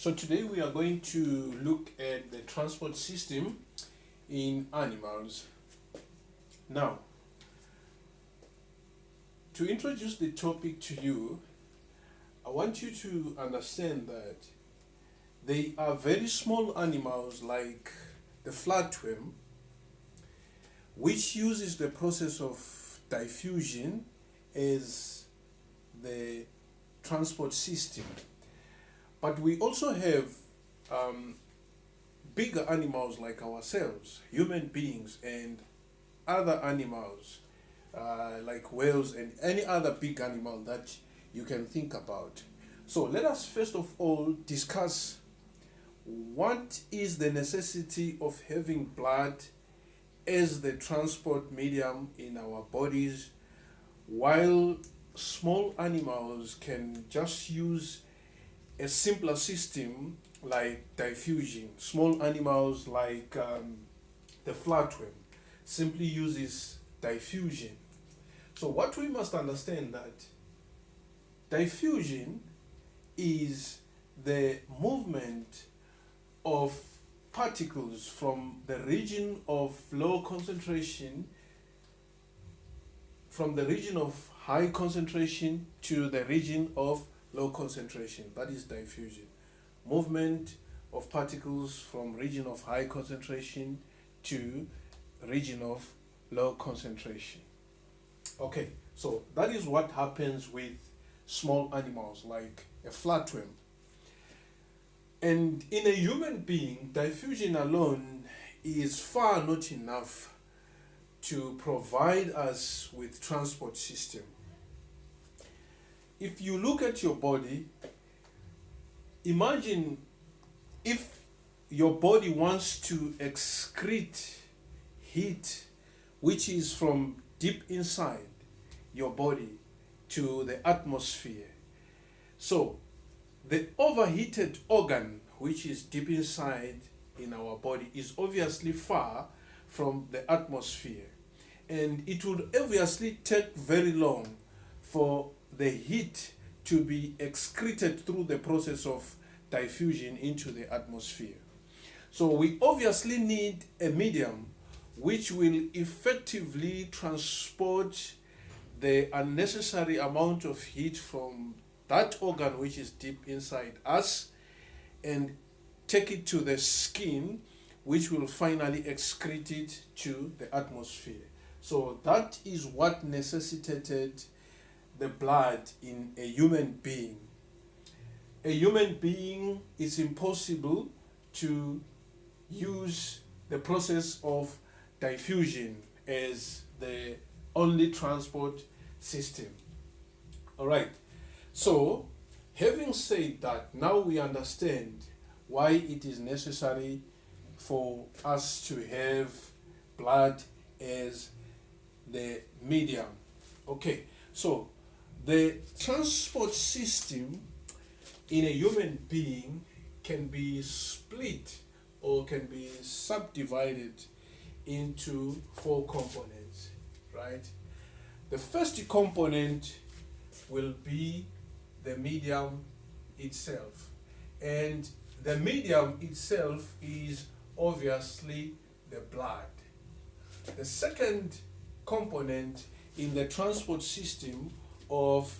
So today we are going to look at the transport system in animals. Now, to introduce the topic to you, I want you to understand that they are very small animals like the flatworm, which uses the process of diffusion as the transport system. But we also have bigger animals like ourselves, human beings, and other animals like whales and any other big animal that you can think about. So let us first of all discuss what is the necessity of having blood as the transport medium in our bodies, while small animals can just use a simpler system like diffusion. Small animals like the flatworm simply uses diffusion. So what we must understand that diffusion is the movement of particles from the region of low concentration, from the region of high concentration to the region of low concentration. That is diffusion. Movement of particles from region of high concentration to region of low concentration. Okay, so that is what happens with small animals like a flatworm. And in a human being, diffusion alone is far not enough to provide us with transport system. If you look at your body, imagine if your body wants to excrete heat which is from deep inside your body to the atmosphere. So the overheated organ which is deep inside in our body is obviously far from the atmosphere, and it would obviously take very long for the heat to be excreted through the process of diffusion into the atmosphere. So we obviously need a medium which will effectively transport the unnecessary amount of heat from that organ which is deep inside us and take it to the skin, which will finally excrete it to the atmosphere. So that is what necessitated the blood in a human being. A human being, is impossible to use the process of diffusion as the only transport system. All right. So, having said that, now we understand why it is necessary for us to have blood as the medium. Okay, so the transport system in a human being can be split or can be subdivided into four components, right? The first component will be the medium itself, and the medium itself is obviously the blood. The second component in the transport system of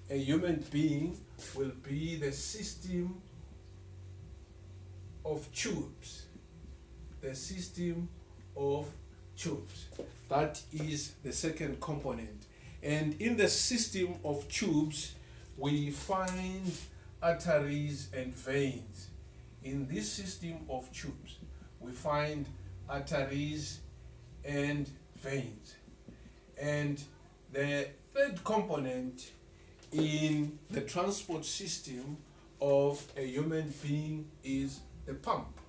a human being will be the system of tubes. The system of tubes. That is the second component. And in the system of tubes, we find arteries and veins. In this system of tubes, we find arteries and veins. And the third component in the transport system of a human being is the pump.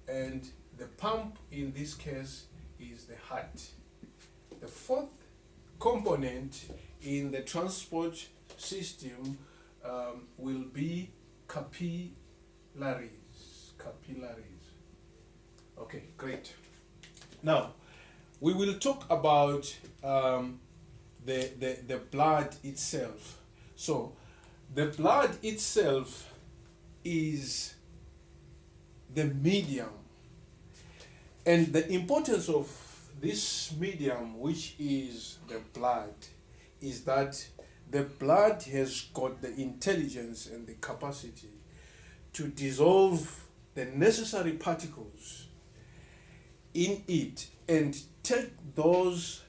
And the pump in this case is the heart. The fourth component in the transport system will be capillaries. Okay, great. Now, we will talk about the blood itself. So, The blood itself is the medium, and the importance of this medium, which is the blood, is that the blood has got the intelligence and the capacity to dissolve the necessary particles in it and take those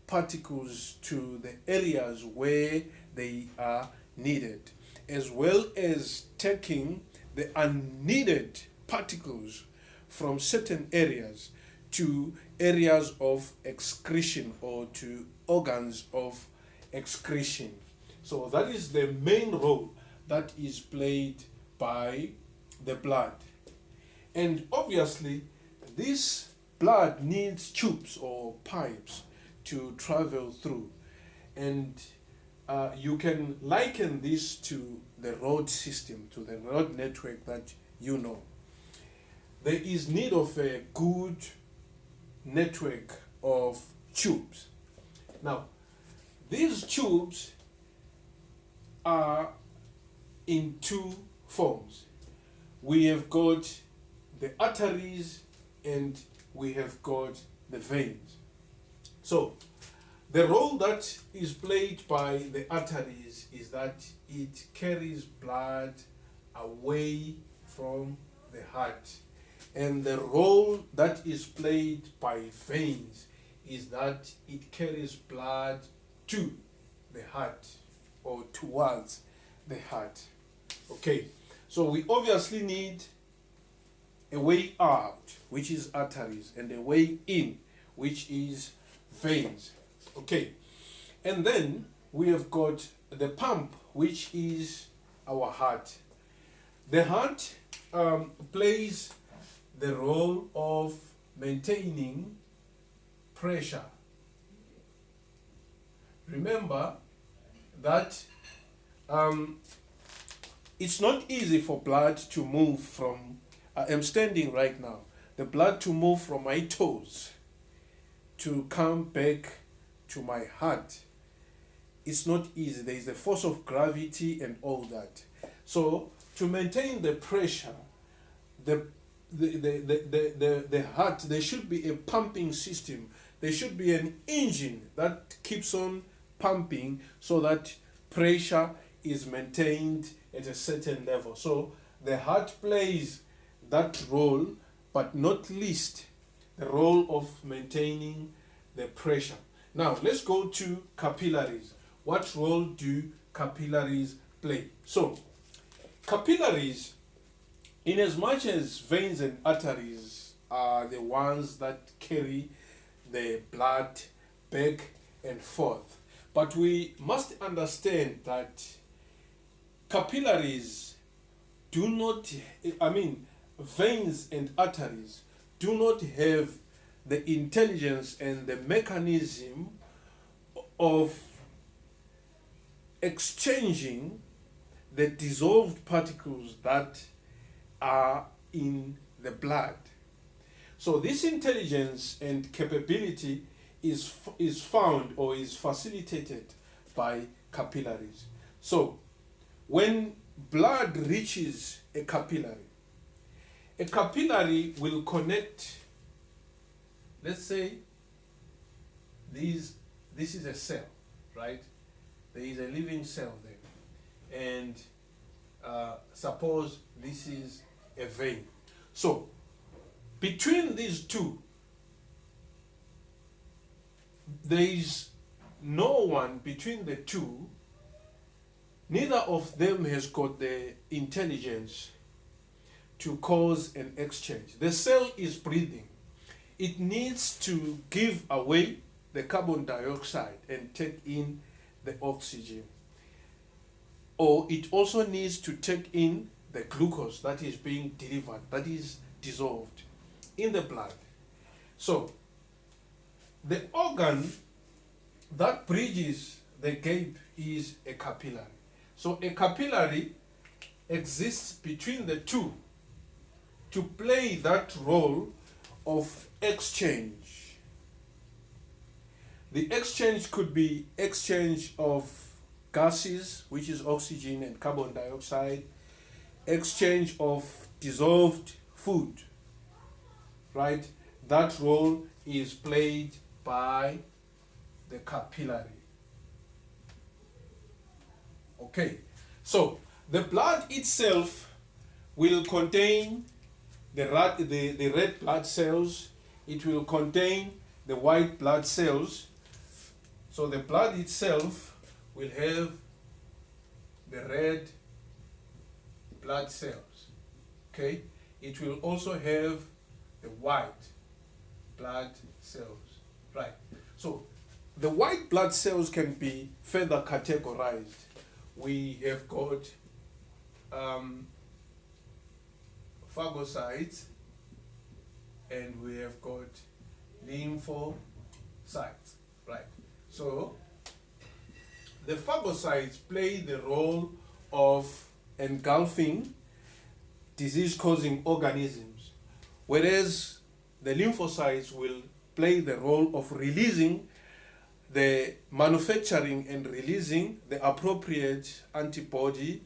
particles to the areas where they are needed, as well as taking the unneeded particles from certain areas to areas of excretion or to organs of excretion. So that is the main role that is played by the blood. And obviously, this blood needs tubes or pipes to travel through. And you can liken this to the road system, to the road network that you know. There is need of a good network of tubes. Now, these tubes are in two forms. We have got the arteries and we have got the veins. So, the role that is played by the arteries is that it carries blood away from the heart. And the role that is played by veins is that it carries blood to the heart or towards the heart. Okay, so we obviously need a way out, which is arteries, and a way in, which is veins. Okay, and then we have got the pump, which is our heart. The heart plays the role of maintaining pressure. Remember that it's not easy for blood to move from, I'm standing right now, the blood to move from my toes to come back to my heart. It's not easy. There is a force of gravity and all that. So to maintain the pressure, the heart, there should be a pumping system. There should be an engine that keeps on pumping so that pressure is maintained at a certain level. So the heart plays that role, but not least the role of maintaining the pressure. Now let's go to capillaries. What role do capillaries play? So capillaries, in as much as veins and arteries are the ones that carry the blood back and forth, but we must understand that capillaries do not, veins and arteries do not have the intelligence and the mechanism of exchanging the dissolved particles that are in the blood. So this intelligence and capability is found or is facilitated by capillaries. So when blood reaches a capillary will connect, let's say this is a cell, right? There is a living cell there, and suppose this is a vein. So between these two, there is no one between the two. Neither of them has got the intelligence to cause an exchange. The cell is breathing. It needs to give away the carbon dioxide and take in the oxygen. Or it also needs to take in the glucose that is being delivered, that is dissolved in the blood. So the organ that bridges the gap is a capillary. So a capillary exists between the two to play that role of exchange. The exchange could be exchange of gases, which is oxygen and carbon dioxide, exchange of dissolved food, right? That role is played by the capillary. Okay, so the blood itself will contain the red blood cells, it will contain the white blood cells. So the blood itself will have the red blood cells, okay? It will also have the white blood cells, right? So the white blood cells can be further categorized. We have got phagocytes and we have got lymphocytes, right? So the phagocytes play the role of engulfing disease-causing organisms, whereas the lymphocytes will play the role of releasing the manufacturing and releasing the appropriate antibody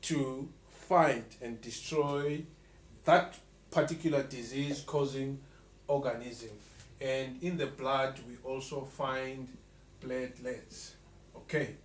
to fight and destroy that particular disease-causing organism. And in the blood, we also find platelets. Okay.